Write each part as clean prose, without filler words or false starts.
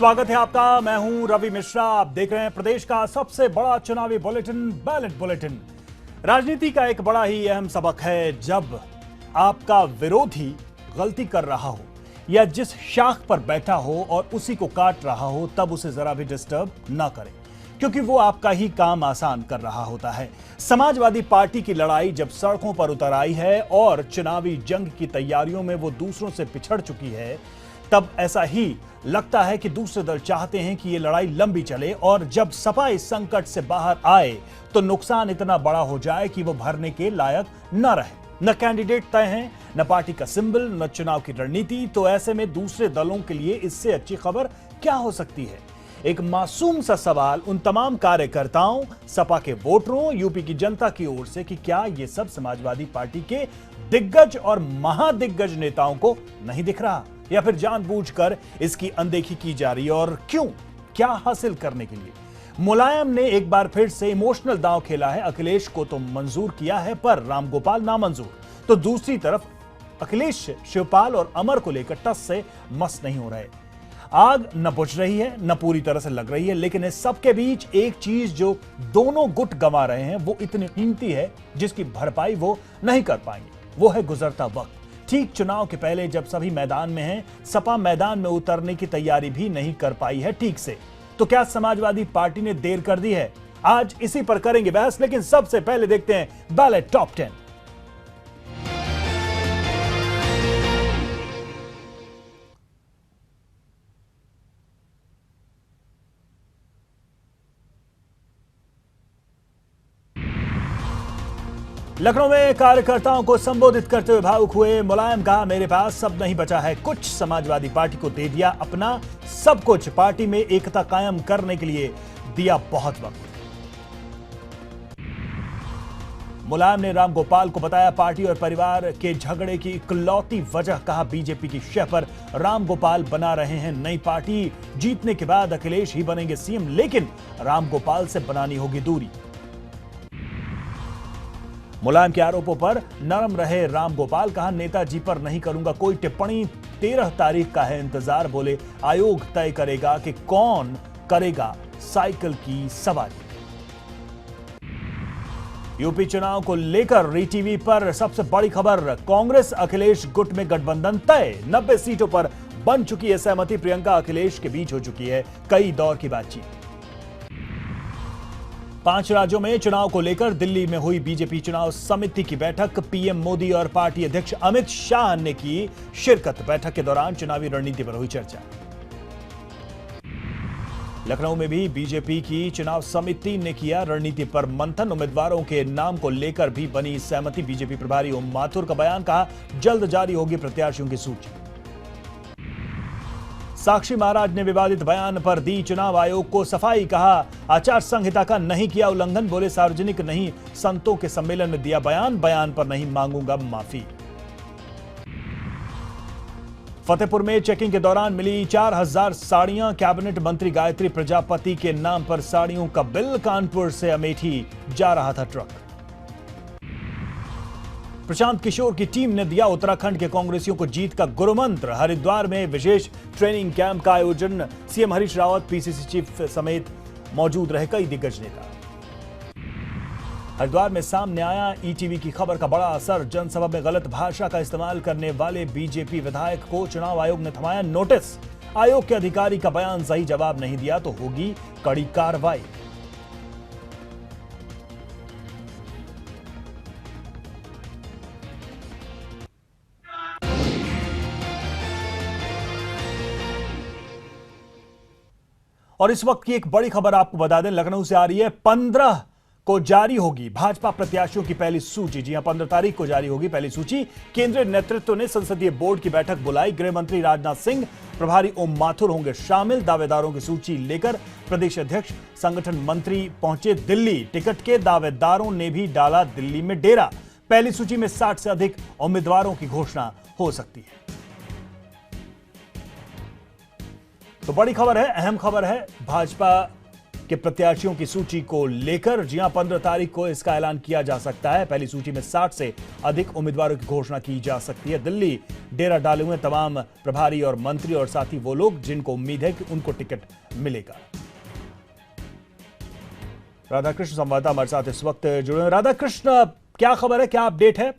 स्वागत है आपका। मैं हूं रवि मिश्रा। आप देख रहे हैं प्रदेश का सबसे बड़ा चुनावी बुलेटिन, बैलेट बुलेटिन। राजनीति का एक बड़ा ही अहम सबक है, जब आपका विरोधी गलती कर रहा हो या जिस शाख पर बैठा हो और उसी को काट रहा हो, तब उसे जरा भी डिस्टर्ब ना करें, क्योंकि वो आपका ही काम आसान कर रहा होता है। समाजवादी पार्टी की लड़ाई जब सड़कों पर उतर आई है और चुनावी जंग की तैयारियों में वो दूसरों से पिछड़ चुकी है, तब ऐसा ही लगता है कि दूसरे दल चाहते हैं कि ये लड़ाई लंबी चले और जब सपा इस संकट से बाहर आए तो नुकसान इतना बड़ा हो जाए कि वो भरने के लायक न रहे। न कैंडिडेट तय हैं, न पार्टी का सिंबल, न चुनाव की रणनीति। तो ऐसे में दूसरे दलों के लिए इससे अच्छी खबर क्या हो सकती है? एक मासूम सा सवाल उन तमाम कार्यकर्ताओं, सपा के वोटरों, यूपी की जनता की ओर से कि क्या ये सब समाजवादी पार्टी के दिग्गज और महादिग्गज नेताओं को नहीं दिख रहा, या फिर जानबूझकर इसकी अनदेखी की जा रही है? और क्यों? क्या हासिल करने के लिए? मुलायम ने एक बार फिर से इमोशनल दांव खेला है। अखिलेश को तो मंजूर किया है, पर रामगोपाल नामंजूर। तो दूसरी तरफ अखिलेश शिवपाल और अमर को लेकर टस से मस नहीं हो रहे। आग न बुझ रही है, न पूरी तरह से लग रही है, लेकिन इस सबके बीच एक चीज जो दोनों गुट गंवा रहे हैं, वो इतनी कीमती है जिसकी भरपाई वो नहीं कर पाएंगे। वो है गुजरता वक्त। ठीक चुनाव के पहले जब सभी मैदान में हैं, सपा मैदान में उतरने की तैयारी भी नहीं कर पाई है ठीक से। तो क्या समाजवादी पार्टी ने देर कर दी है? आज इसी पर करेंगे बहस, लेकिन सबसे पहले देखते हैं बैलेट टॉप 10। लखनऊ में कार्यकर्ताओं को संबोधित करते हुए भावुक हुए मुलायम। कहा, मेरे पास सब नहीं बचा है कुछ, समाजवादी पार्टी को दे दिया अपना सब कुछ, पार्टी में एकता कायम करने के लिए दिया बहुत वक्त। मुलायम ने रामगोपाल को बताया पार्टी और परिवार के झगड़े की इकलौती वजह। कहा, बीजेपी की शह पर रामगोपाल बना रहे हैं नई पार्टी, जीतने के बाद अखिलेश ही बनेंगे सीएम, लेकिन रामगोपाल से बनानी होगी दूरी। मुलायम के आरोपों पर नरम रहे रामगोपाल। कहा, नेताजी पर नहीं करूंगा कोई टिप्पणी, 13 तारीख का है इंतजार। बोले, आयोग तय करेगा कि कौन करेगा साइकिल की सवारी। यूपी चुनाव को लेकर रीटीवी पर सबसे बड़ी खबर, कांग्रेस अखिलेश गुट में गठबंधन तय, 90 सीटों पर बन चुकी है सहमति। प्रियंका अखिलेश के बीच हो चुकी है कई दौर की बातचीत। 5 राज्यों में चुनाव को लेकर दिल्ली में हुई बीजेपी चुनाव समिति की बैठक। पीएम मोदी और पार्टी अध्यक्ष अमित शाह ने की शिरकत। बैठक के दौरान चुनावी रणनीति पर हुई चर्चा। लखनऊ में भी बीजेपी की चुनाव समिति ने किया रणनीति पर मंथन। उम्मीदवारों के नाम को लेकर भी बनी सहमति। बीजेपी प्रभारी ओम माथुर का बयान। कहा, जल्द जारी होगी प्रत्याशियों की सूची। साक्षी महाराज ने विवादित बयान पर दी चुनाव आयोग को सफाई। कहा, आचार संहिता का नहीं किया उल्लंघन। बोले, सार्वजनिक नहीं संतों के सम्मेलन में दिया बयान, बयान पर नहीं मांगूंगा माफी। फतेहपुर में चेकिंग के दौरान मिली 4000 साड़ियां। कैबिनेट मंत्री गायत्री प्रजापति के नाम पर साड़ियों का बिल। कानपुर से अमेठी जा रहा था ट्रक। प्रशांत किशोर की टीम ने दिया उत्तराखंड के कांग्रेसियों को जीत का गुरुमंत्र। हरिद्वार में विशेष ट्रेनिंग कैंप का आयोजन। CM Harish Rawat, PCC chief समेत मौजूद रहे कई दिग्गज नेता। हरिद्वार में सामने आया ईटीवी की खबर का बड़ा असर। जनसभा में गलत भाषा का इस्तेमाल करने वाले बीजेपी विधायक को चुनाव आयोग ने थमाया नोटिस। आयोग के अधिकारी का बयान सही जवाब नहीं दिया तो होगी कड़ी कार्रवाई। और इस वक्त की एक बड़ी खबर आपको बता दें, लखनऊ से आ रही है। 15 को जारी होगी भाजपा प्रत्याशियों की पहली सूची। जी हां, 15 तारीख को जारी होगी पहली सूची। केंद्रीय नेतृत्व ने संसदीय बोर्ड की बैठक बुलाई। गृह मंत्री राजनाथ सिंह, प्रभारी ओम माथुर होंगे शामिल। दावेदारों की सूची लेकर प्रदेश अध्यक्ष, संगठन मंत्री पहुंचे दिल्ली। टिकट के दावेदारों ने भी डाला दिल्ली में डेरा। पहली सूची में 60 से अधिक उम्मीदवारों की घोषणा हो सकती है। तो बड़ी खबर है, अहम खबर है। भाजपा के प्रत्याशियों की सूची को लेकर। जी हां, 15 तारीख को इसका ऐलान किया जा सकता है। पहली सूची में 60 से अधिक उम्मीदवारों की घोषणा की जा सकती है। दिल्ली डेरा डाले हुए तमाम प्रभारी और मंत्री और साथ ही वो लोग जिनको उम्मीद है कि उनको टिकट मिलेगा। राधाकृष्ण संवाददाता हमारे साथ इस वक्त जुड़े हैं। राधाकृष्ण, क्या खबर है, क्या अपडेट है?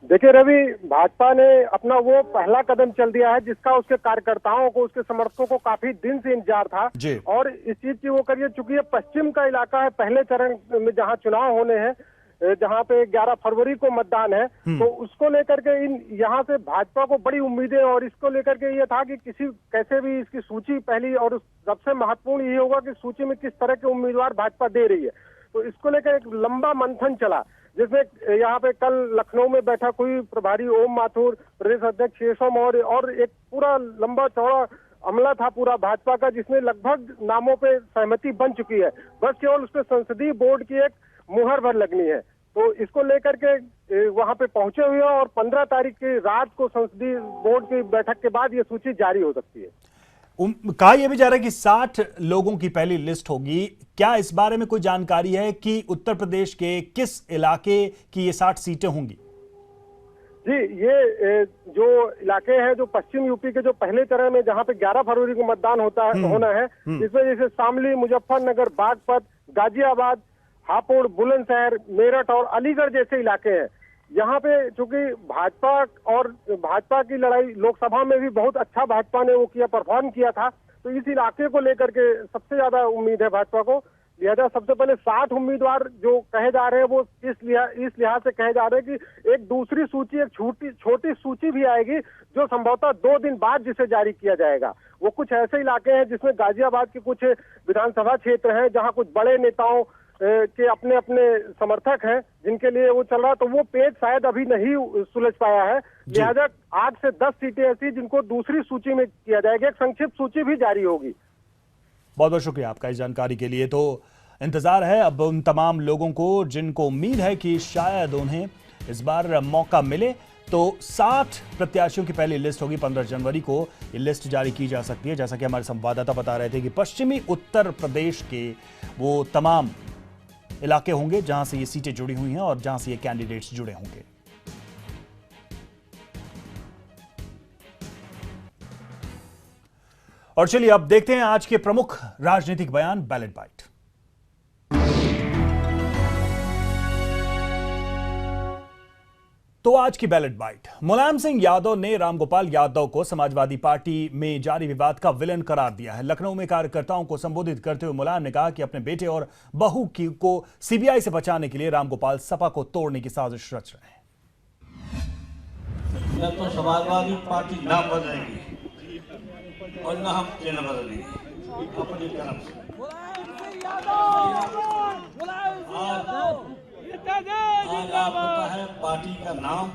देखिए रवि, भाजपा ने अपना वो पहला कदम चल दिया है जिसका उसके कार्यकर्ताओं को, उसके समर्थकों को काफी दिन से इंतजार था। और इस चीज की वो करिए, चूंकि ये पश्चिम का इलाका है, पहले चरण में जहां चुनाव होने हैं, जहां पे 11 फरवरी को मतदान है, तो उसको लेकर के यहाँ से भाजपा को बड़ी उम्मीदें, और इसको लेकर के ये था कि कैसे भी इसकी सूची पहली, और सबसे महत्वपूर्ण ये होगा कि सूची में किस तरह के उम्मीदवार भाजपा दे रही है। तो इसको लेकर एक लंबा मंथन चला, जिसमें यहाँ पे कल लखनऊ में बैठक हुई। प्रभारी ओम माथुर, प्रदेश अध्यक्ष केशव मौर्य और एक पूरा लंबा चौड़ा अमला था पूरा भाजपा का, जिसमें लगभग नामों पे सहमति बन चुकी है। बस केवल उस पर संसदीय बोर्ड की एक मुहर भर लगनी है। तो इसको लेकर के वहां पे पहुंचे हुए हैं और 15 तारीख की रात को संसदीय बोर्ड की बैठक के बाद ये सूची जारी हो सकती है। कहा यह भी जा रहा है कि 60 लोगों की पहली लिस्ट होगी। क्या इस बारे में कोई जानकारी है कि उत्तर प्रदेश के किस इलाके की ये 60 सीटें होंगी? जी, ये जो इलाके हैं, जो पश्चिम यूपी के जो पहले चरण में जहां पे 11 फरवरी को मतदान होना है, इसमें जैसे शामली, मुजफ्फरनगर, बागपत, गाजियाबाद, हापुड़, बुलंदशहर, मेरठ और अलीगढ़ जैसे इलाके हैं। यहाँ पे चूंकि भाजपा की लड़ाई लोकसभा में भी बहुत अच्छा भाजपा ने वो किया, परफॉर्म किया था, तो इस इलाके को लेकर के सबसे ज्यादा उम्मीद है भाजपा को। लिहाजा सबसे पहले 60 उम्मीदवार जो कहे जा रहे हैं वो इस लिहाज से कहे जा रहे हैं कि एक दूसरी सूची, एक छोटी सूची भी आएगी जो संभवतः 2 दिन बाद जिसे जारी किया जाएगा। वो कुछ ऐसे इलाके हैं जिसमें गाजियाबाद के कुछ विधानसभा क्षेत्र हैं जहाँ कुछ बड़े नेताओं के अपने अपने समर्थक हैं जिनके लिए वो चल रहा है, तो वो पेज शायद अभी नहीं सुलझ पाया है। लिहाजा 8 से 10 सीटें ऐसी जिनको दूसरी सूची में किया जाएगा। एक संक्षिप्त सूची भी जारी होगी। बहुत बहुत शुक्रिया आपका इस जानकारी के लिए। तो इंतजार है अब उन तमाम लोगों को जिनको उम्मीद है कि शायद उन्हें इस बार मौका मिले। तो 60 प्रत्याशियों की पहली लिस्ट होगी। 15 जनवरी को ये लिस्ट जारी की जा सकती है। जैसा कि हमारे संवाददाता बता रहे थे कि पश्चिमी उत्तर प्रदेश के वो तमाम इलाके होंगे जहां से ये सीटें जुड़ी हुई हैं और जहां से ये कैंडिडेट्स जुड़े होंगे। और चलिए अब देखते हैं आज के प्रमुख राजनीतिक बयान, बैलेट बाइट। तो आज की बैलेट बाइट, मुलायम सिंह यादव ने रामगोपाल यादव को समाजवादी पार्टी में जारी विवाद का विलन करार दिया है। लखनऊ में कार्यकर्ताओं को संबोधित करते हुए मुलायम ने कहा कि अपने बेटे और बहू को सीबीआई से बचाने के लिए रामगोपाल सपा को तोड़ने की साजिश रच रहे हैं। न तो समाजवादी पार्टी नाम बदलेगी और न हम चिन्ह बदलेंगे अपनी तरफ से। आज आपका है पार्टी का नाम,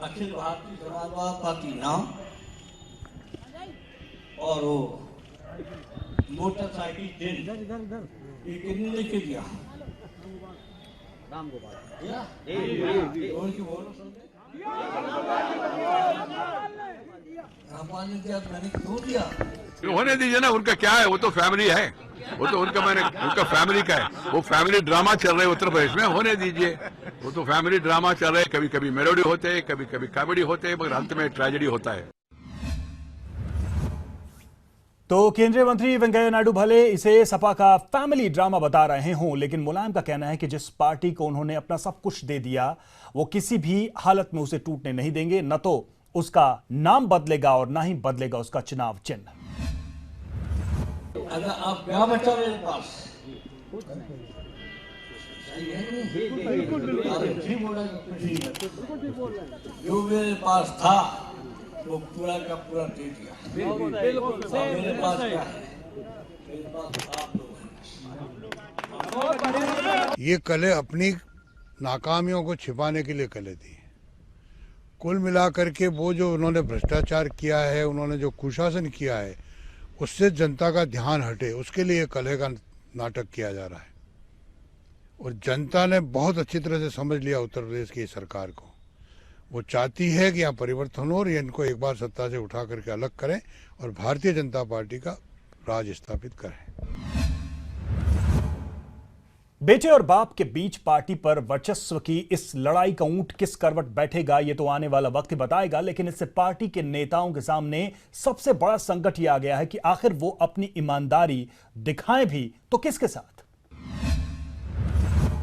अखिल भारतीय समाजवाद पार्टी नाम, और वो मोटरसाइकिल ये कितने लिख के दिया? रामगोपाल ने दिया, मैंने क्यों दिया? होने दीजिए ना, उनका क्या है, वो तो फैमिली है, वो तो उनका फैमिली का है। वो फैमिली ड्रामा चल रहे उत्तर प्रदेश में, होने दीजिए। वो तो फैमिली ड्रामा चल रहे, कभी कभी मेलोडी होते हैं, कभी कभी कॉमेडी होते हैं, मगर अंत में ट्रेजेडी होता है। तो केंद्रीय मंत्री वेंकैया नायडू भले इसे सपा का फैमिली ड्रामा बता रहे हों, लेकिन मुलायम का कहना है कि जिस पार्टी को उन्होंने अपना सब कुछ दे दिया वो किसी भी हालत में उसे टूटने नहीं देंगे। न तो उसका नाम बदलेगा और ना ही बदलेगा उसका चुनाव चिन्ह। अगर आप क्या बचा मेरे पास, जो मेरे पास था वो पूरा का पूरा दे दिया। मेरे पास क्या है? मेरे पास आप लोग हैं। ये कले अपनी नाकामियों को छिपाने के लिए कले थी। कुल मिलाकर के वो जो उन्होंने भ्रष्टाचार किया है, उन्होंने जो कुशासन किया है, उससे जनता का ध्यान हटे, उसके लिए कलह का नाटक किया जा रहा है। और जनता ने बहुत अच्छी तरह से समझ लिया उत्तर प्रदेश की सरकार को। वो चाहती है कि यहाँ परिवर्तन हो और इनको एक बार सत्ता से उठा करके अलग करें और भारतीय जनता पार्टी का राज स्थापित करें। बेटे और बाप के बीच पार्टी पर वर्चस्व की इस लड़ाई का ऊंट किस करवट बैठेगा ये तो आने वाला वक्त ही बताएगा, लेकिन इससे पार्टी के नेताओं के सामने सबसे बड़ा संकट ये आ गया है कि आखिर वो अपनी ईमानदारी दिखाएं भी तो किसके साथ।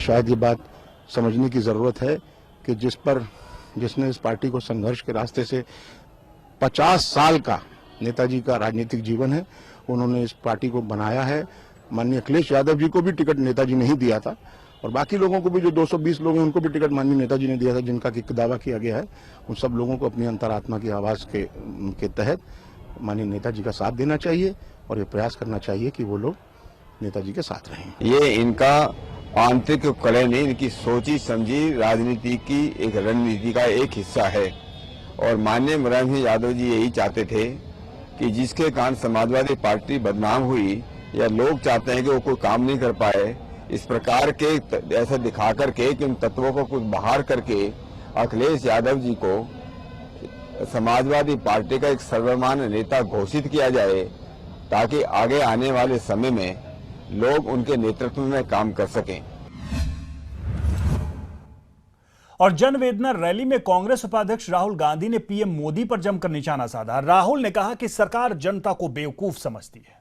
शायद ये बात समझने की जरूरत है कि जिसने इस पार्टी को संघर्ष के रास्ते से 50 साल का नेताजी का राजनीतिक जीवन है, उन्होंने इस पार्टी को बनाया है। माननीय अखिलेश यादव जी को भी टिकट नेताजी ने ही दिया था और बाकी लोगों को भी, जो 220 लोग हैं, उनको भी टिकट माननीय नेताजी ने दिया था, जिनका कि दावा किया गया है। उन सब लोगों को अपनी अंतरात्मा की आवाज के तहत माननीय नेताजी का साथ देना चाहिए और ये प्रयास करना चाहिए कि वो लोग नेताजी के साथ रहें। ये इनका आंतरिक कलह नहीं, इनकी सोची समझी राजनीति की एक रणनीति का एक हिस्सा है। और माननीय मुलायम सिंह यादव जी यही चाहते थे कि जिसके कारण समाजवादी पार्टी बदनाम हुई या लोग चाहते हैं कि वो कोई काम नहीं कर पाए, इस प्रकार के ऐसा दिखा करके कि उन तत्वों को कुछ बाहर करके अखिलेश यादव जी को समाजवादी पार्टी का एक सर्वमान्य नेता घोषित किया जाए, ताकि आगे आने वाले समय में लोग उनके नेतृत्व में काम कर सकें। और जनवेदना रैली में कांग्रेस उपाध्यक्ष राहुल गांधी ने पीएम मोदी पर जमकर निशाना साधा। राहुल ने कहा कि सरकार जनता को बेवकूफ समझती है।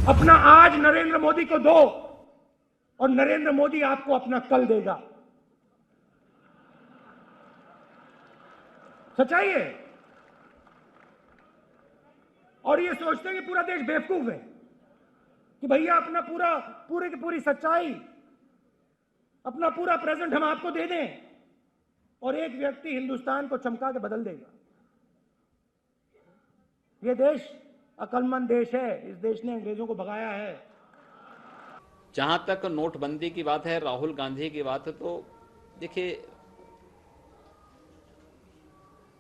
अपना आज नरेंद्र मोदी को दो और नरेंद्र मोदी आपको अपना कल देगा। सच्चाई है। और ये सोचते हैं कि पूरा देश बेवकूफ है कि भैया अपना पूरे की पूरी सच्चाई, अपना पूरा प्रेजेंट हम आपको दे दें और एक व्यक्ति हिंदुस्तान को चमका के बदल देगा। ये देश अक्लमंद देश है। इस देश ने अंग्रेजों को भगाया है। जहां तक नोटबंदी की बात है, राहुल गांधी की बात है, तो देखिए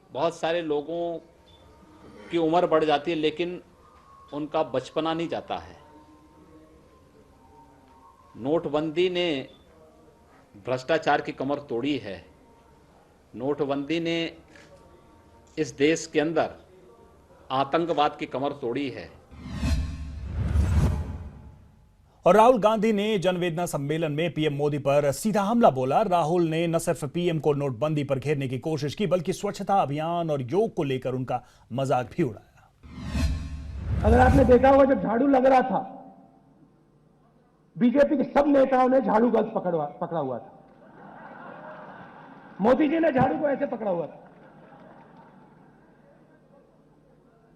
बहुत सारे लोगों की उम्र बढ़ जाती है लेकिन उनका बचपना नहीं जाता है। नोटबंदी ने भ्रष्टाचार की कमर तोड़ी है। नोटबंदी ने इस देश के अंदर आतंकवाद की कमर तोड़ी है। और राहुल गांधी ने जनवेदना सम्मेलन में पीएम मोदी पर सीधा हमला बोला। राहुल ने न सिर्फ पीएम को नोटबंदी पर घेरने की कोशिश की, बल्कि स्वच्छता अभियान और योग को लेकर उनका मजाक भी उड़ाया। अगर आपने देखा होगा, जब झाड़ू लग रहा था, बीजेपी के सब नेताओं ने झाड़ू गलत पकड़ा हुआ था। मोदी जी ने झाड़ू को ऐसे पकड़ा हुआ था।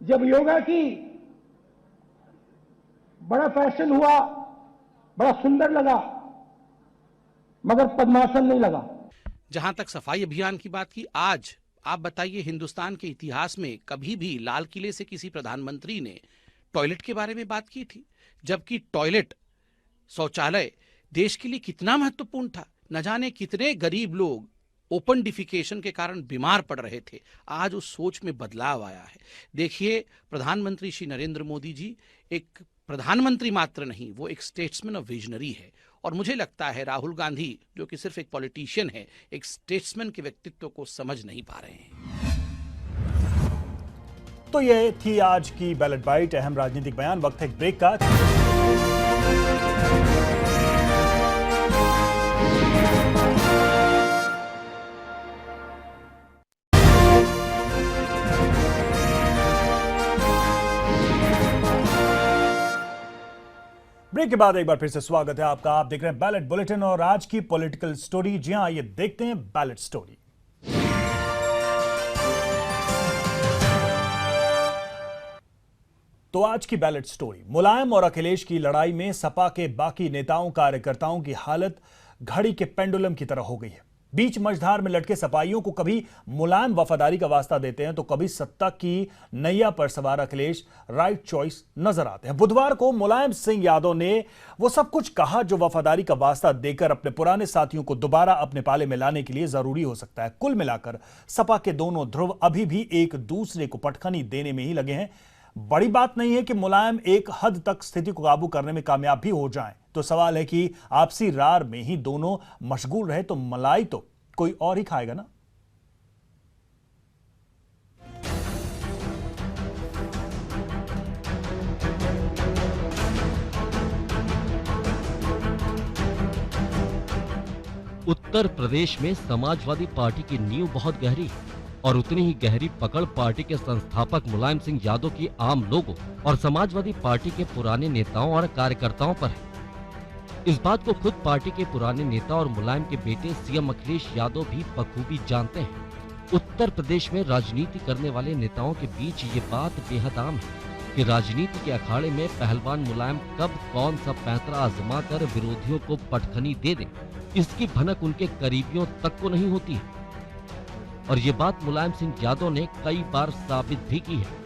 जब योगा की बड़ा फैशन हुआ, बड़ा सुंदर लगा, मगर पद्मासन नहीं लगा। जहां तक सफाई अभियान की बात की, आज आप बताइए, हिंदुस्तान के इतिहास में कभी भी लाल किले से किसी प्रधानमंत्री ने टॉयलेट के बारे में बात की थी? जबकि टॉयलेट, शौचालय देश के लिए कितना महत्वपूर्ण था। न जाने कितने गरीब लोग ओपन डिफिकेशन के कारण बीमार पड़ रहे थे। आज उस सोच में बदलाव आया है। देखिए, प्रधानमंत्री श्री नरेंद्र मोदी जी एक प्रधानमंत्री मात्र नहीं, वो एक स्टेट्समैन और विजनरी है। और मुझे लगता है राहुल गांधी, जो कि सिर्फ एक पॉलिटिशियन है, एक स्टेट्समैन के व्यक्तित्व को समझ नहीं पा रहे हैं। तो ये थी आज की बैलेट बाइट, अहम राजनीतिक बयान। वक्त है एक ब्रेक का। ब्रेक के बाद एक बार फिर से स्वागत है आपका। आप देख रहे हैं बैलेट बुलेटिन और आज की पॉलिटिकल स्टोरी। जी हां, ये देखते हैं बैलेट स्टोरी। तो आज की बैलेट स्टोरी, मुलायम और अखिलेश की लड़ाई में सपा के बाकी नेताओं कार्यकर्ताओं की हालत घड़ी के पेंडुलम की तरह हो गई है। बीच मझधार में लटके सपाइयों को कभी मुलायम वफादारी का वास्ता देते हैं तो कभी सत्ता की नैया पर सवार अखिलेश राइट चॉइस नजर आते हैं। बुधवार को मुलायम सिंह यादव ने वो सब कुछ कहा जो वफादारी का वास्ता देकर अपने पुराने साथियों को दोबारा अपने पाले में लाने के लिए जरूरी हो सकता है। कुल मिलाकर सपा के दोनों ध्रुव अभी भी एक दूसरे को पटखनी देने में ही लगे हैं। बड़ी बात नहीं है कि मुलायम एक हद तक स्थिति को काबू करने में कामयाब भी हो जाएं, तो सवाल है कि आपसी रार में ही दोनों मशगूल रहे तो मलाई तो कोई और ही खाएगा ना। उत्तर प्रदेश में समाजवादी पार्टी की नींव बहुत गहरी है और उतनी ही गहरी पकड़ पार्टी के संस्थापक मुलायम सिंह यादव की आम लोगों और समाजवादी पार्टी के पुराने नेताओं और कार्यकर्ताओं पर है। इस बात को खुद पार्टी के पुराने नेता और मुलायम के बेटे सीएम अखिलेश यादव भी बखूबी जानते हैं। उत्तर प्रदेश में राजनीति करने वाले नेताओं के बीच ये बात बेहद आम है कि राजनीति के अखाड़े में पहलवान मुलायम कब कौन सा पैंतरा आजमा कर विरोधियों को पटखनी दे दे, इसकी भनक उनके करीबियों तक को नहीं होती है। और ये बात मुलायम सिंह यादव ने कई बार साबित भी की है।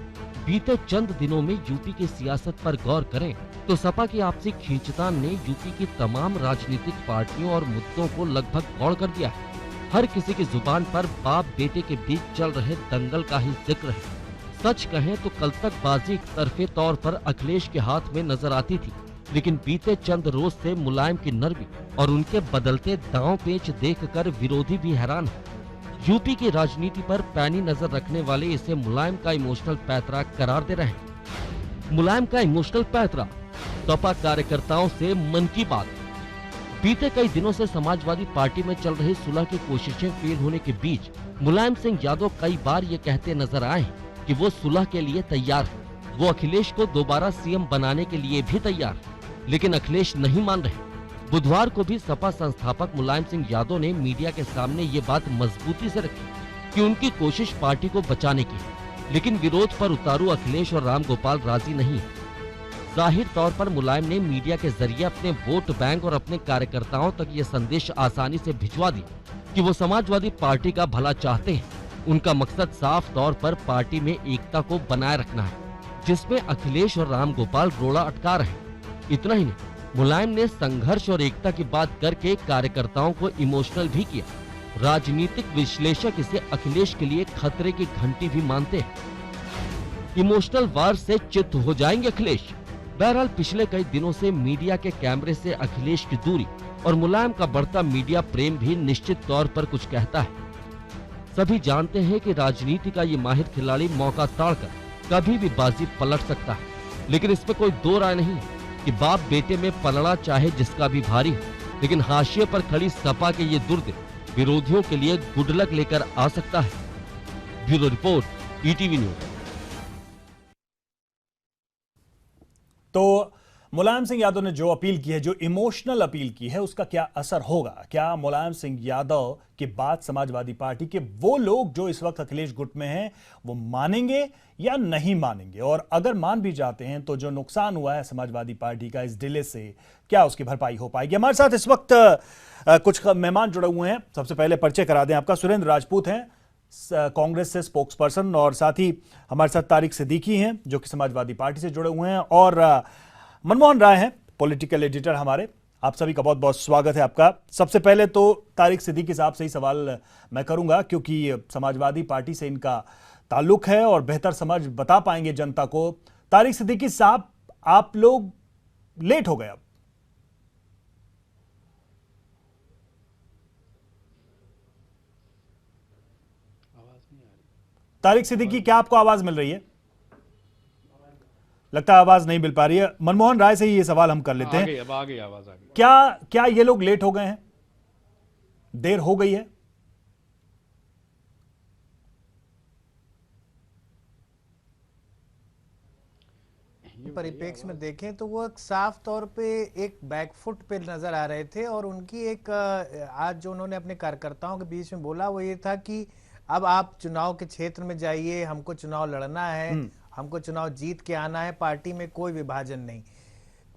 बीते चंद दिनों में यूपी की सियासत पर गौर करें तो सपा की आपसी खींचतान ने यूपी की तमाम राजनीतिक पार्टियों और मुद्दों को लगभग गौड़ कर दिया है। हर किसी की जुबान पर बाप बेटे के बीच चल रहे दंगल का ही जिक्र है। सच कहें तो कल तक बाजी एक तरफे तौर पर अखिलेश के हाथ में नजर आती थी, लेकिन बीते चंद रोज से मुलायम की नरमी और उनके बदलते दांव पेच देखकर विरोधी भी हैरान है। यूपी की राजनीति पर पैनी नजर रखने वाले इसे मुलायम का इमोशनल पैतरा करार दे रहे हैं। मुलायम का इमोशनल पैतरा, सपा कार्यकर्ताओं से मन की बात। बीते कई दिनों से समाजवादी पार्टी में चल रही सुलह की कोशिशें फेल होने के बीच मुलायम सिंह यादव कई बार ये कहते नजर आए हैं कि वो सुलह के लिए तैयार है। वो अखिलेश को दोबारा सीएम बनाने के लिए भी तैयार है, लेकिन अखिलेश नहीं मान रहे। बुधवार को भी सपा संस्थापक मुलायम सिंह यादव ने मीडिया के सामने ये बात मजबूती से रखी कि उनकी कोशिश पार्टी को बचाने की है, लेकिन विरोध पर उतारू अखिलेश और रामगोपाल राजी नहीं है। जाहिर तौर पर मुलायम ने मीडिया के जरिए अपने वोट बैंक और अपने कार्यकर्ताओं तक ये संदेश आसानी से भिजवा दी कि वो समाजवादी पार्टी का भला चाहते हैं। उनका मकसद साफ तौर पर पार्टी में एकता को बनाए रखना है, जिसमें अखिलेश और रामगोपाल रोड़ा अटका रहे। इतना ही नहीं, मुलायम ने संघर्ष और एकता की बात करके कार्यकर्ताओं को इमोशनल भी किया। राजनीतिक विश्लेषक इसे अखिलेश के लिए खतरे की घंटी भी मानते हैं। इमोशनल वार से चित्त हो जाएंगे अखिलेश। बहरहाल पिछले कई दिनों से मीडिया के कैमरे से अखिलेश की दूरी और मुलायम का बढ़ता मीडिया प्रेम भी निश्चित तौर पर कुछ कहता है। सभी जानते हैं कि राजनीति का ये माहिर खिलाड़ी मौका ताड़कर कभी भी बाजी पलट सकता है, लेकिन इसमें कोई दो राय नहीं कि बाप बेटे में पलड़ा चाहे जिसका भी भारी हो, लेकिन हाशिए पर खड़ी सपा के ये दुर्द विरोधियों के लिए गुड लक लेकर आ सकता है। Bureau report, ETV news. तो मुलायम सिंह यादव ने जो अपील की है, जो इमोशनल अपील की है, उसका क्या असर होगा? क्या मुलायम सिंह यादव की बात समाजवादी पार्टी के वो लोग जो इस वक्त अखिलेश गुट में हैं वो मानेंगे या नहीं मानेंगे? और अगर मान भी जाते हैं तो जो नुकसान हुआ है समाजवादी पार्टी का इस डिले से, क्या उसकी भरपाई हो पाएगी? हमारे साथ इस वक्त कुछ मेहमान जुड़े हुए हैं। सबसे पहले परिचय करा दें आपका। सुरेंद्र राजपूत हैं, कांग्रेस से स्पोक्स पर्सन, और साथ ही हमारे साथ तारिक सिद्दीकी हैं जो कि समाजवादी पार्टी से जुड़े हुए हैं, और मनमोहन राय हैं, पॉलिटिकल एडिटर हमारे। आप सभी का बहुत बहुत स्वागत है आपका। सबसे पहले तो तारिक सिद्दीकी साहब से ही सवाल मैं करूंगा, क्योंकि समाजवादी पार्टी से इनका ताल्लुक है और बेहतर समझ बता पाएंगे जनता को। तारिक सिद्दीकी साहब, आप लोग लेट हो गए। अब तारिक सिद्दीकी, क्या आपको आवाज मिल रही है? लगता है आवाज नहीं मिल पा रही है। मनमोहन राय से ही ये सवाल हम कर लेते हैं। अब आ गई आवाज आ गई। क्या ये लोग लेट हो गए हैं? देर हो गई है? परिप्रेक्ष्य में देखें तो वो साफ तौर पे एक बैकफुट पे नजर आ रहे थे, और उनकी एक आज जो उन्होंने अपने कार्यकर्ताओं के बीच में बोला वो ये था कि अब आप चुनाव के क्षेत्र में जाइए, हमको चुनाव लड़ना है, हमको चुनाव जीत के आना है, पार्टी में कोई विभाजन नहीं,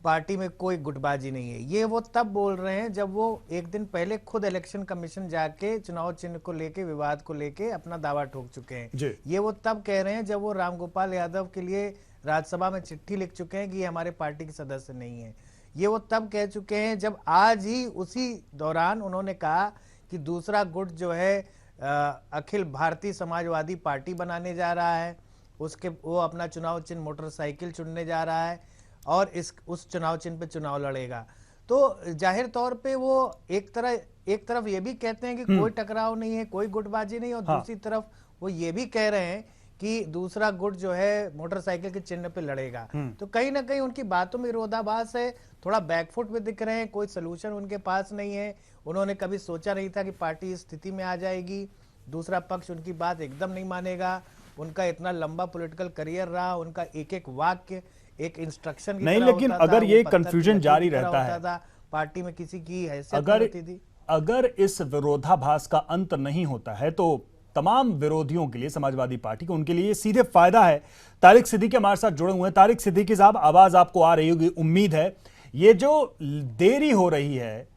पार्टी में कोई गुटबाजी नहीं है। ये वो तब बोल रहे हैं जब वो एक दिन पहले खुद इलेक्शन कमीशन जाके चुनाव चिन्ह को लेके, विवाद को लेके अपना दावा ठोक चुके हैं। ये वो तब कह रहे हैं जब वो रामगोपाल यादव के लिए राज्यसभा में चिट्ठी लिख चुके हैं कि ये हमारे पार्टी के सदस्य नहीं है। ये वो तब कह चुके हैं जब आज ही उसी दौरान उन्होंने कहा कि दूसरा गुट जो है अखिल भारतीय समाजवादी पार्टी बनाने जा रहा है, उसके वो अपना चुनाव चिन्ह मोटरसाइकिल चुनने जा रहा है और उस चुनाव चिन्ह पे चुनाव लड़ेगा। तो जाहिर तौर पे वो एक तरफ ये भी कहते हैं कि कोई टकराव नहीं है, कोई गुटबाजी नहीं, और दूसरी तरफ वो ये भी कह रहे हैं कि दूसरा गुट जो है मोटरसाइकिल के चिन्ह पे लड़ेगा। तो कहीं ना कहीं उनकी बातों में विरोधाभास है, थोड़ा बैकफुट पे दिख रहे हैं, कोई सोल्यूशन उनके पास नहीं है। उन्होंने कभी सोचा नहीं था कि पार्टी इस स्थिति में आ जाएगी, दूसरा पक्ष उनकी बात एकदम नहीं मानेगा। उनका इतना लंबा पॉलिटिकल करियर रहा, उनका एक एक वाक्य एक इंस्ट्रक्शन नहीं, लेकिन अगर ये कंफ्यूजन जारी रहता है पार्टी में किसी की हैसियत नहीं होती थी। अगर इस विरोधाभास का अंत नहीं होता है तो तमाम विरोधियों के लिए, समाजवादी पार्टी को, उनके लिए सीधे फायदा है। तारिक सिद्दीकी हमारे साथ जुड़े हुए हैं। तारिक सिद्दीकी साहब, आवाज आपको आ रही होगी, उम्मीद है। ये जो देरी हो रही है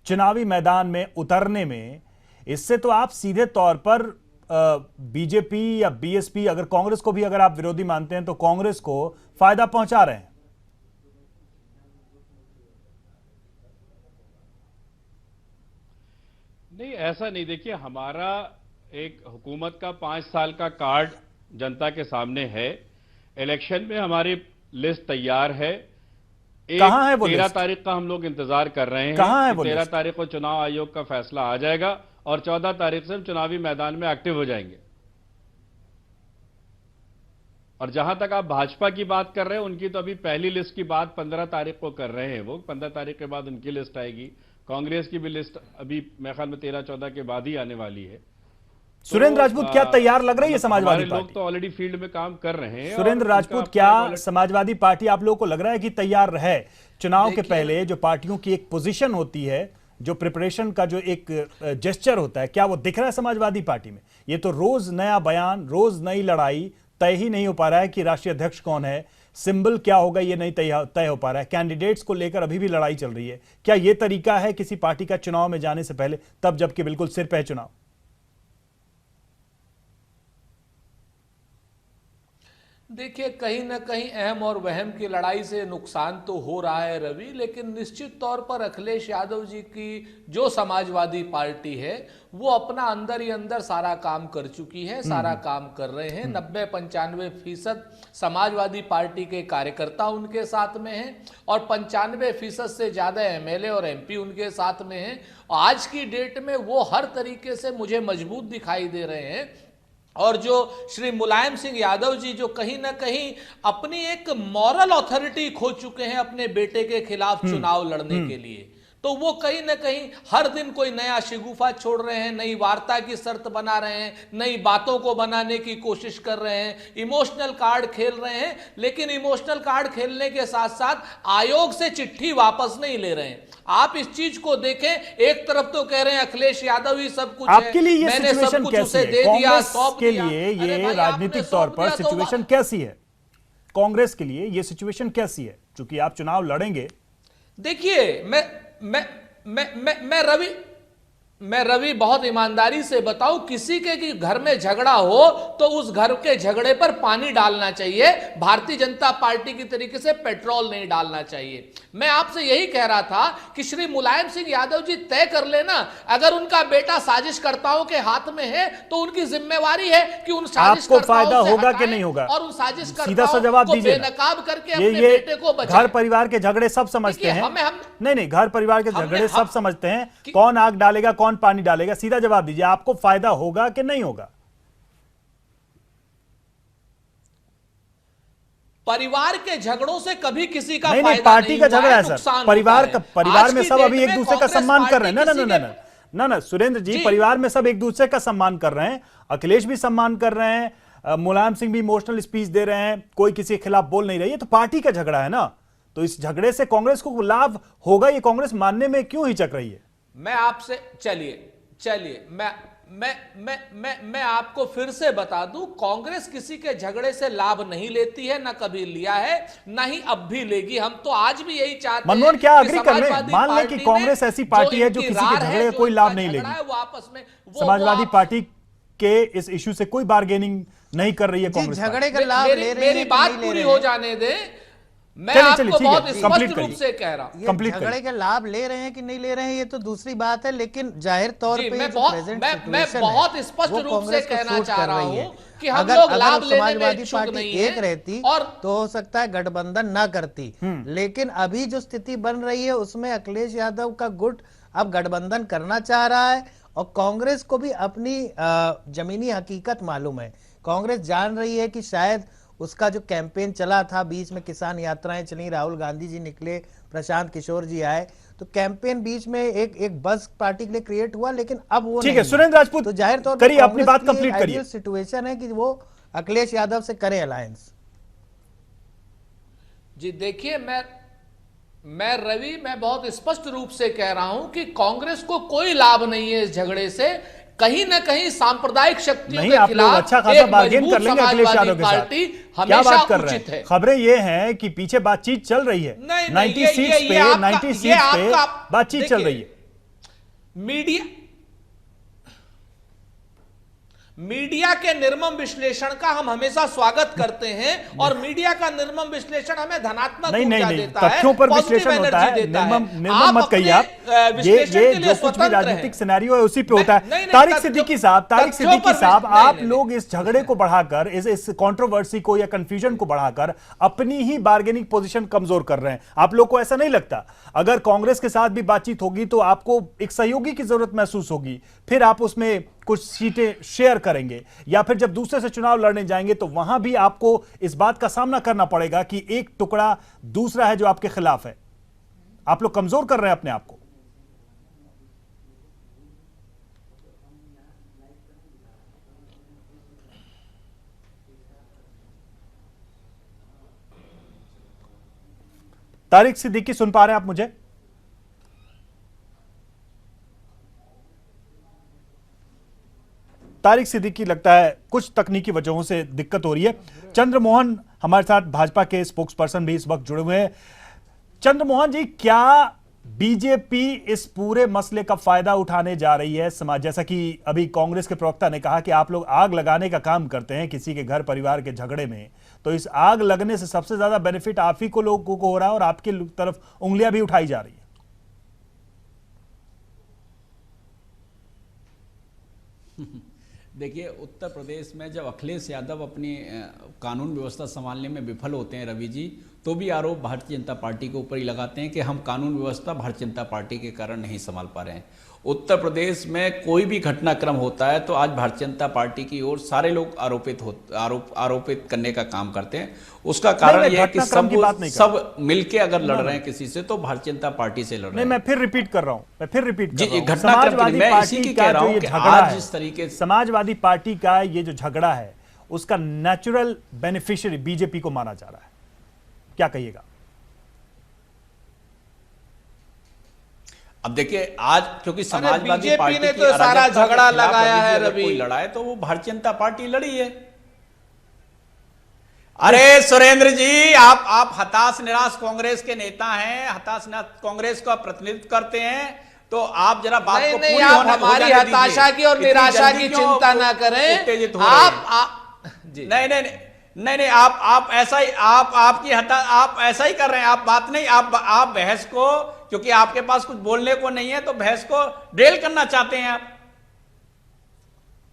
चुनावी मैदान में उतरने में, इससे तो आप सीधे तौर पर बीजेपी या बीएसपी, अगर कांग्रेस को भी अगर आप विरोधी मानते हैं तो कांग्रेस को फायदा पहुंचा रहे हैं। नहीं, ऐसा नहीं। देखिए, हमारा एक हुकूमत का 5 साल का कार्ड जनता के सामने है। इलेक्शन में हमारी लिस्ट तैयार है। कहां है वो 13 लिस्ट? तारीख का हम लोग इंतजार कर रहे हैं। कहां है वो 13 लिस्ट? तारीख को चुनाव आयोग का फैसला आ जाएगा और 14 तारीख से हम चुनावी मैदान में एक्टिव हो जाएंगे। और जहां तक आप भाजपा की बात कर रहे हैं, उनकी तो अभी पहली लिस्ट की बात 15 तारीख को कर रहे हैं। वो 15 तारीख के बाद उनकी लिस्ट आएगी। कांग्रेस की भी लिस्ट अभी मेरे ख्याल में 13-14 के बाद ही आने वाली है। सुरेंद्र राजपूत, क्या तैयार लग रही है समाजवादी पार्टी? लोग तो ऑलरेडी फील्ड में काम कर रहे हैं। सुरेंद्र राजपूत, क्या समाजवादी पार्टी आप लोगों को लग रहा है कि तैयार है? चुनाव के पहले जो पार्टियों की एक पोजीशन होती है, जो प्रिपरेशन का जो एक जेस्चर होता है, क्या वो दिख रहा है समाजवादी पार्टी में? ये तो रोज नया बयान, रोज नई लड़ाई, तय ही नहीं हो पा रहा है कि राष्ट्रीय अध्यक्ष कौन है, सिंबल क्या होगा, ये नहीं तय हो पा रहा है। कैंडिडेट्स को लेकर अभी भी लड़ाई चल रही है। क्या ये तरीका है किसी पार्टी का चुनाव में जाने से पहले, तब जबकि बिल्कुल सिर पे है चुनाव? देखिए, कहीं ना कहीं अहम और वहम की लड़ाई से नुकसान तो हो रहा है रवि, लेकिन निश्चित तौर पर अखिलेश यादव जी की जो समाजवादी पार्टी है वो अपना अंदर ही अंदर सारा काम कर चुकी है, सारा काम कर रहे हैं। 90-95% समाजवादी पार्टी के कार्यकर्ता उनके साथ में हैं और 95% से ज्यादा एमएलए और एमपी उनके साथ में हैं। आज की डेट में वो हर तरीके से मुझे मजबूत दिखाई दे रहे हैं। और जो श्री मुलायम सिंह यादव जी, जो कहीं ना कहीं अपनी एक मॉरल अथॉरिटी खो चुके हैं अपने बेटे के खिलाफ चुनाव लड़ने के लिए, तो वो कहीं ना कहीं हर दिन कोई नया शिगुफा छोड़ रहे हैं, नई वार्ता की शर्त बना रहे हैं, नई बातों को बनाने की कोशिश कर रहे हैं, इमोशनल कार्ड खेल रहे हैं। लेकिन इमोशनल कार्ड खेलने के साथ साथ आयोग से चिट्ठी वापस नहीं ले रहे हैं। आप इस चीज को देखें, एक तरफ तो कह रहे हैं अखिलेश यादव ही सब कुछ आपके लिए है, ये मैंने सब सिचुएशन कुछ कैसी उसे है? दे दिया, कांग्रेस सौंप के दिया। लिए अरे ये भाई, राजनीतिक आपने तौर सौंप पर दिया तो सिचुएशन कैसी है? कांग्रेस के लिए ये सिचुएशन कैसी है, चूंकि आप चुनाव लड़ेंगे? देखिए, मैं रवि बहुत ईमानदारी से बताऊं, किसी के कि घर में झगड़ा हो तो उस घर के झगड़े पर पानी डालना चाहिए, भारतीय जनता पार्टी की तरीके से पेट्रोल नहीं डालना चाहिए। मैं आपसे यही कह रहा था कि श्री मुलायम सिंह यादव जी तय कर लेना, अगर उनका बेटा साजिशकर्ताओं के हाथ में है तो उनकी जिम्मेवारी है कि उन आपको फायदा होगा कि नहीं होगा, और उन साजिशकर्ताओं सीधा सा जवाब को दीजिए। बेनकाब करके अपने बेटे को बचाएं। घर परिवार के झगड़े सब समझते हैं। नहीं, घर परिवार के झगड़े सब समझते हैं। कौन आग डालेगा, कौन पानी डालेगा, सीधा जवाब दीजिए। आपको फायदा होगा कि नहीं होगा? परिवार के झगड़ों से कभी किसी का नहीं, फायदा पार्टी का झगड़ा है सर। परिवार में सब अभी एक दूसरे का सम्मान कर रहे हैं। ना सुरेंद्र जी, परिवार में सब एक दूसरे का सम्मान कर रहे हैं। अखिलेश भी सम्मान कर रहे हैं, मुलायम सिंह भी इमोशनल स्पीच दे रहे हैं, कोई किसी के खिलाफ बोल नहीं रही है। तो पार्टी का झगड़ा है ना, तो इस झगड़े से कांग्रेस को लाभ होगा, ये कांग्रेस मानने में क्यों हिचक रही है? मैं आपसे चलिए मैं आपको फिर से बता दूं, कांग्रेस किसी के झगड़े से लाभ नहीं लेती है, ना कभी लिया है, ना ही अब भी लेगी। हम तो आज भी यही चाहते हैं। मनमोहन, क्या अग्री कर ले? मान लें कि कांग्रेस ऐसी पार्टी है जो किसी के झगड़े का कोई लाभ नहीं लेगी, वो आपस में समाजवादी पार्टी के इस इश्यू से कोई बार्गेनिंग नहीं कर रही है कांग्रेस। झगड़े का लाभ ले रही है, मेरी बात पूरी हो जाने दे। मैं आपको बहुत स्पष्ट रूप से कह रहा हूं, ये झगड़े के लाभ ले रहे हैं कि नहीं ले रहे हैं ये तो दूसरी बात है, लेकिन जाहिर तौर पे मैं बहुत स्पष्ट रूप से कहना चाह रहा हूं कि हम लोग अगर लाभ लेने में समाजवादी इच्छुक पार्टी नहीं एक है रहती और तो हो सकता है गठबंधन ना करती, लेकिन अभी जो स्थिति बन रही है उसमें अखिलेश यादव का गुट अब गठबंधन करना चाह रहा है और कांग्रेस को भी अपनी जमीनी हकीकत मालूम है। कांग्रेस जान रही है कि शायद उसका जो कैंपेन चला था, बीच में किसान यात्राएं चली, राहुल गांधी जी निकले, प्रशांत किशोर जी आए, तो कैंपेन बीच में एक बस पार्टी के लिए क्रिएट हुआ, लेकिन अब वो ठीक है। सुरेंद्र राजपूत, तो जाहिर तौर करिए अपनी बात कंप्लीट करिए। सिचुएशन है कि वो अखिलेश यादव से करें अलायंस। जी देखिए, मैं बहुत स्पष्ट रूप से कह रहा हूं कि कांग्रेस को कोई लाभ नहीं है इस झगड़े से। कहीं ना कहीं सांप्रदायिक शक्तियों के खिलाफ अच्छा खासा एक बार्गेन कर मजबूत लेंगे अखिलेश यादव के पार्टी साथ। क्या हमेशा बात कर रहे उचित हैं? है। खबरें ये हैं कि पीछे बातचीत चल रही है, 90 सीट्स पे बातचीत चल रही है। मीडिया के निर्मम विश्लेषण का हम हमेशा स्वागत करते हैं और मीडिया का निर्मम विश्लेषण हमें धनात्मक ऊर्जा देता है, तथ्यों पर पॉजिटिव विश्लेषण होता है। एनर्जी देता है। निर्मम मत कहिए आप, ये जो कुछ भी राजनीतिक सिनेरियो है उसी पे होता है। तारिक सिद्दीकी साहब, आप लोग इस झगड़े को बढ़ाकर, इस कंट्रोवर्सी को या कंफ्यूजन को बढ़ाकर अपनी ही बार्गेनिंग पोजीशन कमजोर कर रहे हैं। आप लोग को ऐसा नहीं लगता अगर कांग्रेस के साथ भी बातचीत होगी तो आपको एक सहयोगी की जरूरत महसूस होगी, फिर आप उसमें कुछ सीटें शेयर करेंगे, या फिर जब दूसरे से चुनाव लड़ने जाएंगे तो वहां भी आपको इस बात का सामना करना पड़ेगा कि एक टुकड़ा दूसरा है जो आपके खिलाफ है। आप लोग कमजोर कर रहे हैं अपने आप को। तारिक सिद्दीकी, सुन पा रहे हैं आप मुझे? तारिक सिद्दीकी लगता है कुछ तकनीकी वजहों से दिक्कत हो रही है। चंद्रमोहन हमारे साथ भाजपा के स्पोक्स पर्सन भी इस वक्त जुड़े हुए हैं। चंद्रमोहन जी, क्या बीजेपी इस पूरे मसले का फायदा उठाने जा रही है? समाज, जैसा कि अभी कांग्रेस के प्रवक्ता ने कहा कि आप लोग आग लगाने का काम करते हैं किसी के घर परिवार के झगड़े में, तो इस आग लगने से सबसे ज्यादा बेनिफिट आप ही को लोगों को हो रहा है और आपकी तरफ उंगलियां भी उठाई जा रही है। देखिए, उत्तर प्रदेश में जब अखिलेश यादव अपनी कानून व्यवस्था संभालने में विफल होते हैं रवि जी, तो भी आरोप भारतीय जनता पार्टी के ऊपर ही लगाते हैं कि हम कानून व्यवस्था भारतीय जनता पार्टी के कारण नहीं संभाल पा रहे हैं। उत्तर प्रदेश में कोई भी घटनाक्रम होता है तो आज भारतीय जनता पार्टी की ओर सारे लोग आरोपित करने का काम करते हैं। उसका कारण यह है कि सब मिलके अगर लड़ रहे हैं किसी से तो भारतीय जनता पार्टी से लड़ रहे हैं। मैं फिर रिपीट कर रहा हूं, घटनाक्रम मैं इसी की कह रहा हूं कि आज जिस तरीके समाजवादी पार्टी का ये जो झगड़ा है उसका नेचुरल बेनिफिशियरी बीजेपी को माना जा रहा है, क्या कहिएगा? अब देखिए, आज क्योंकि समाजवादी पार्टी ने तो सारा झगड़ा लगाया है रवि, कोई लड़ा है तो वो भारतीय जनता पार्टी लड़ी है। अरे सुरेंद्र जी, आप हताश निराश कांग्रेस के नेता हैं, हताश निराश कांग्रेस का प्रतिनिधित्व करते हैं, तो आप जरा बात को पूरी होने हमारी हताशा की और निराशा की चिंता ना करें। नहीं, आप ऐसा ही आप ऐसा ही कर रहे हैं। आप बात नहीं, आप बहस को, क्योंकि आपके पास कुछ बोलने को नहीं है तो बहस को ड्रेल करना चाहते हैं आप।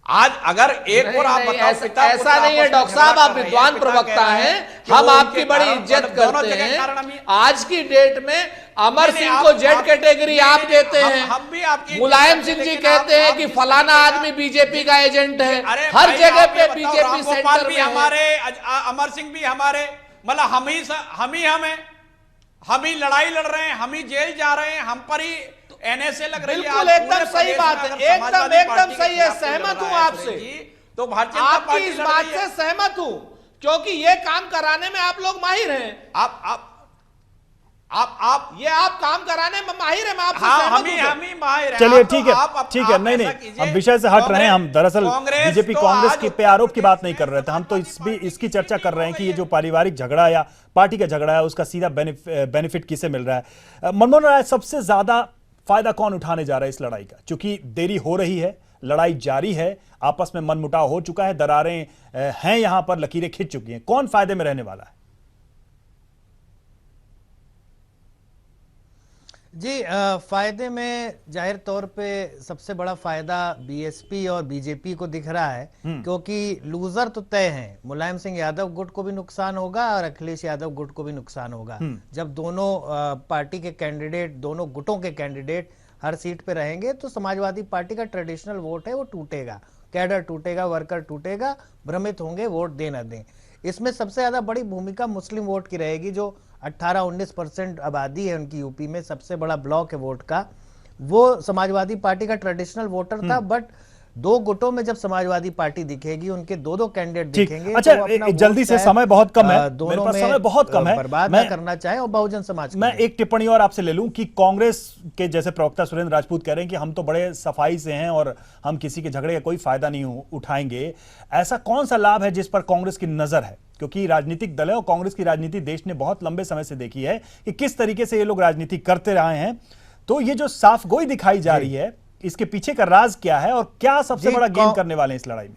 आज अगर एक और आप बताओ, ऐसा नहीं है डॉक्टर साहब, आप विद्वान प्रवक्ता हैं, हम आपकी बड़ी इज्जत करते हैं। आज की डेट में अमर सिंह को जेड कैटेगरी आप देते हैं, मुलायम सिंह जी कहते हैं कि फलाना आदमी बीजेपी का एजेंट है, हर जगह पे बीजेपी सेंटर में हमारे, अमर सिंह भी हमारे, मतलब हम ही लड़ाई लड़ रहे हैं, हम ही जेल जा रहे हैं, हम पर ही एनएसए लग रही है। बिल्कुल, एकदम सही बात है, एकदम सही है, सहमत हूं आपसे। तो भारतीय जनता पार्टी इस बात से सहमत हूं, क्योंकि ये काम कराने में आप लोग माहिर हैं। आप काम कराने में माहिर है, मैं आपसे हम ही माहिर हैं। चलिए ठीक है, नहीं, हम विषय से हट रहे हैं। हम दरअसल बीजेपी कांग्रेस के पे आरोप की बात नहीं कर रहे थे, हम तो इसकी चर्चा कर रहे हैं कि ये जो पारिवारिक झगड़ा या पार्टी का झगड़ा है उसका सीधा बेनिफिट किसे मिल रहा है। मनमोहन राय, सबसे ज्यादा फायदा कौन उठाने जा रहा है इस लड़ाई का? क्योंकि देरी हो रही है, लड़ाई जारी है, आपस में मनमुटाव हो चुका है, दरारें हैं, यहां पर लकीरें खिंच चुकी हैं, कौन फायदे में रहने वाला है? जी, फायदे में जाहिर तौर पे सबसे बड़ा फायदा बीएसपी और बीजेपी को दिख रहा है, क्योंकि लूजर तो तय हैं। मुलायम सिंह यादव गुट को भी नुकसान होगा और अखिलेश यादव गुट को भी नुकसान होगा। जब दोनों पार्टी के कैंडिडेट, दोनों गुटों के कैंडिडेट हर सीट पे रहेंगे तो समाजवादी पार्टी का ट्रेडिशनल वोट है वो टूटेगा, कैडर टूटेगा, वर्कर टूटेगा, भ्रमित होंगे, वोट दे न दें। इसमें सबसे ज्यादा बड़ी भूमिका मुस्लिम वोट की रहेगी, जो 18-19% आबादी है उनकी यूपी में, सबसे बड़ा ब्लॉक है वोट का। वो समाजवादी पार्टी का ट्रेडिशनल वोटर था, बट दो गुटों में जब समाजवादी पार्टी दिखेगी, उनके दो कैंडिडेट दिखेंगे। अच्छा, तो जल्दी से, समय बहुत कम है, दोनों मेरे पास समय बहुत कम है, बर्बाद ना करना चाहे और बहुजन समाज। मैं एक टिप्पणी और आपसे ले लूं कि कांग्रेस के जैसे प्रवक्ता सुरेंद्र राजपूत कह रहे हैं कि हम तो बड़े सफाई से हैं और हम किसी के झगड़े का कोई फायदा नहीं उठाएंगे। ऐसा कौन सा लाभ है जिस पर कांग्रेस की नजर है? क्योंकि राजनीतिक दल है और कांग्रेस की राजनीति देश ने बहुत लंबे समय से देखी है कि किस तरीके से ये लोग राजनीति करते रहे हैं। तो ये जो साफ गोई दिखाई जा रही है, इसके पीछे का राज क्या है और क्या सबसे बड़ा गेन करने वाले हैं इस लड़ाई में?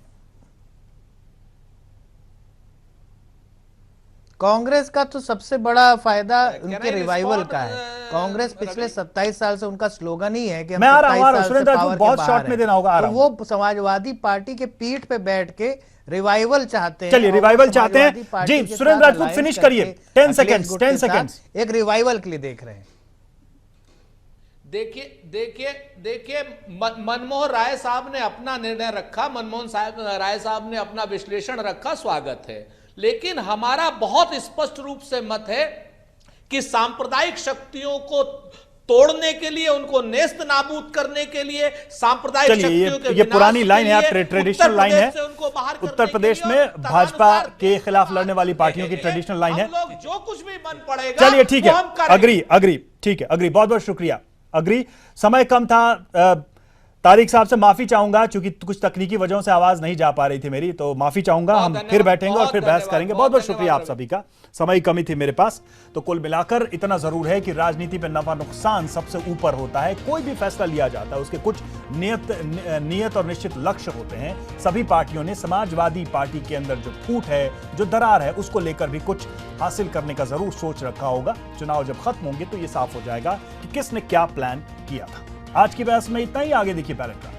कांग्रेस का तो सबसे बड़ा फायदा उनके रिवाइवल का है। कांग्रेस पिछले 27 साल से उनका स्लोगन ही है कि हम 27 साल से पावर के बाहर हैं। तो वो समाजवादी पार्टी के पीठ पे बैठ के रिवाइवल चाहते हैं। चलिए, रिवाइवल चाहते हैं जी। सुरेंद्र राजपूत फिनिश करिए, 10 सेकंड्स एक रिवाइवल के लिए देख रहे हैं। देखिए मनमोहन राय साहब ने अपना निर्णय रखा, मनमोहन राय साहब ने अपना विश्लेषण रखा, स्वागत है। लेकिन हमारा बहुत स्पष्ट रूप से मत है कि सांप्रदायिक शक्तियों को तोड़ने के लिए, उनको नेस्त नाबूद करने के लिए, सांप्रदायिक शक्तियों के ये पुरानी लाइन है, ट्रेडिशनल लाइन है। उत्तर प्रदेश में भाजपा के खिलाफ लड़ने वाली पार्टियों की ट्रेडिशनल लाइन है। जो कुछ भी मन पड़ेगा, चलिए ठीक है, अग्री, ठीक है, अग्री, बहुत बहुत शुक्रिया। अग्री, समय कम था, तारिक साहब से माफी चाहूंगा क्योंकि कुछ तकनीकी वजहों से आवाज नहीं जा पा रही थी मेरी, तो माफी चाहूंगा। हम फिर बैठेंगे और फिर बहस करेंगे। बहुत बहुत शुक्रिया आप सभी का, समय कमी थी मेरे पास। तो कुल मिलाकर इतना जरूर है कि राजनीति में नफा नुकसान सबसे ऊपर होता है। कोई भी फैसला लिया जाता है उसके कुछ नियत और निश्चित लक्ष्य होते हैं। सभी पार्टियों ने समाजवादी पार्टी के अंदर जो फूट है, जो दरार है, उसको लेकर भी कुछ हासिल करने का जरूर सोच रखा होगा। चुनाव जब खत्म होंगे तो ये साफ हो जाएगा कि किसने क्या प्लान किया था। आज की बहस में इतना ही, आगे देखिए बैलेट का।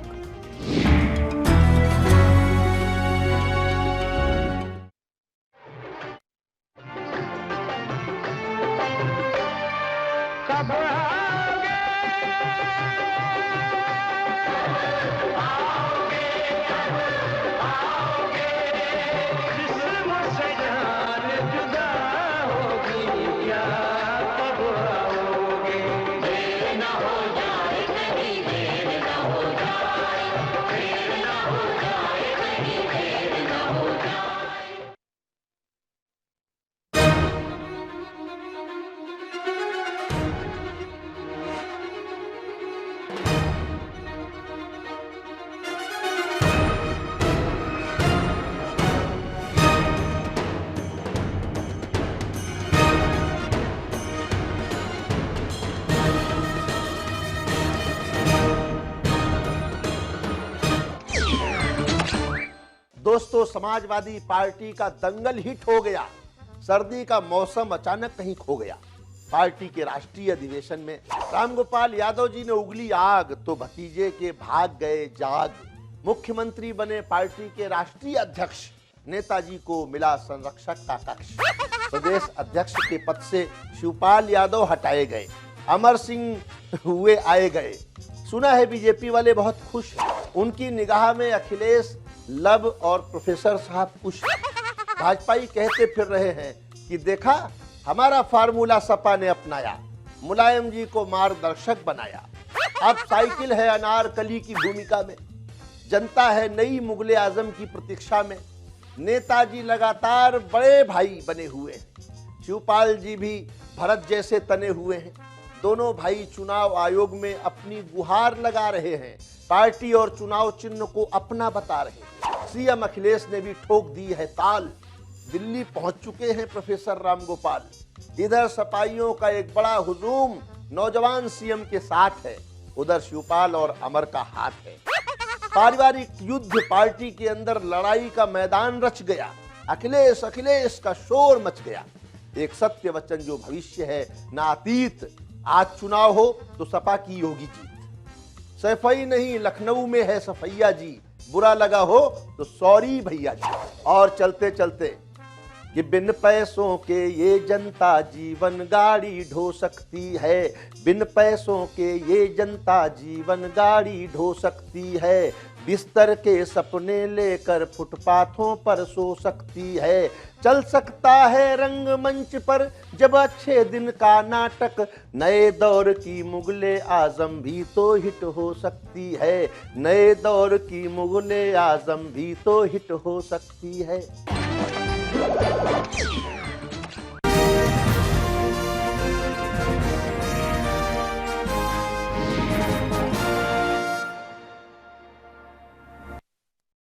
दोस्तों, समाजवादी पार्टी का दंगल हिट हो गया। सर्दी का मौसम अचानक कहीं खो गया। पार्टी के राष्ट्रीय अधिवेशन में रामगोपाल यादव जी ने उगली आग तो भतीजे के भाग गए जाग। मुख्यमंत्री बने पार्टी के राष्ट्रीय अध्यक्ष, नेताजी को मिला संरक्षक का कक्ष। प्रदेश अध्यक्ष के पद से शिवपाल यादव हटाए गए, अमर सिंह हुए आए गए। सुना है बीजेपी वाले बहुत खुश, उनकी निगाह में अखिलेश, लब और प्रोफेसर साहब खुश। भाजपाई कहते फिर रहे हैं कि देखा हमारा फार्मूला सपा ने अपनाया, मुलायम जी को मार्गदर्शक बनाया। अब साइकिल है अनारकली की भूमिका में, जनता है नई मुगले आजम की प्रतीक्षा में। नेताजी लगातार बड़े भाई बने हुए हैं, शिवपाल जी भी भरत जैसे तने हुए हैं। दोनों भाई चुनाव आयोग में अपनी गुहार लगा रहे हैं, पार्टी और चुनाव चिन्ह को अपना बता रहे हैं। सीएम अखिलेश ने भी ठोक दी है ताल, दिल्ली पहुंच चुके हैं प्रोफेसर रामगोपाल। इधर सपाइयों का एक बड़ा हुजूम नौजवान सीएम के साथ है, उधर शिवपाल और अमर का हाथ है। पारिवारिक युद्ध पार्टी के अंदर लड़ाई का मैदान रच गया। अखिलेश अखिलेश का शोर मच गया। एक सत्य वचन जो भविष्य है ना अतीत, आज चुनाव हो तो सपा की होगी जीत। सफाई नहीं लखनऊ में है सफैया जी, बुरा लगा हो तो सॉरी भैया जी। और चलते चलते कि बिन पैसों के ये जनता जीवन गाड़ी ढो सकती है, बिन पैसों के ये जनता जीवन गाड़ी ढो सकती है। बिस्तर के सपने लेकर फुटपाथों पर सो सकती है। चल सकता है रंगमंच पर जब अच्छे दिन का नाटक, नए दौर की मुगले आजम भी तो हिट हो सकती है। नए दौर की मुगले आजम भी तो हिट हो सकती है।